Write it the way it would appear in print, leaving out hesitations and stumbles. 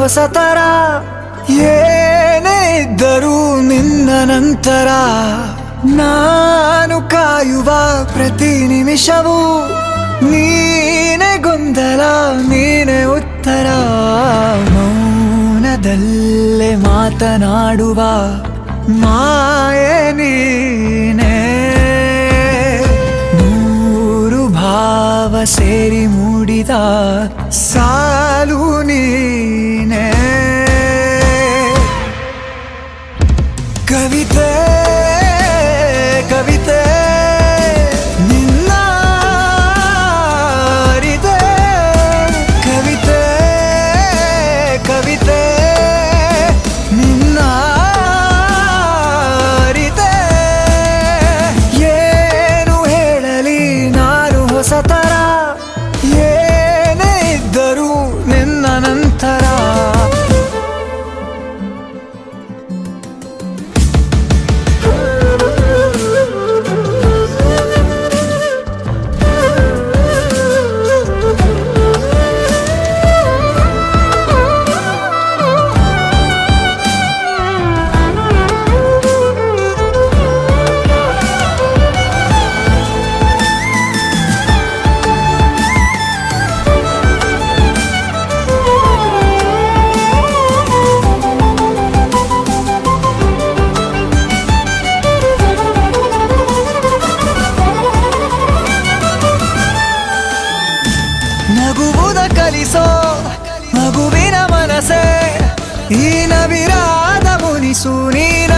ಹೊಸತರ ಏನೇ ಇದ್ದರೂ ನಿನ್ನ ನಂತರ ನಾನು ಕಾಯುವ ಪ್ರತಿ ನಿಮಿಷವೂ ನೀನೆ ಗೊಂದಲ ನೀನೆ ಉತ್ತರ ಮೌನದಲ್ಲೇ ಮಾತನಾಡುವ ಮಾಯೆ ನೀನೆ ನೂರು ಭಾವ ಸೇರಿ ಮೂಡಿದ ಸಾಲು ನೀನೆ ಕವಿತೆ ಕವಿತೆ ನಿನ್ನ ಅರಿತೆ ಕವಿತೆ ಕವಿತೆ ನಿನ್ನ ಅರಿತೆ ಏನು ಹೇಳಲಿ ನಾನು ಹೊಸತರ ಏನೇ ಇದ್ದರೂ ನಿನ್ನ ನಂತರ ನಗುವುದ ಕಲಿಸೋ ಮಗುವಿನ ಮನಸೆ ಈ ನವಿರಾದ ಮುನಿಸು ನೀನ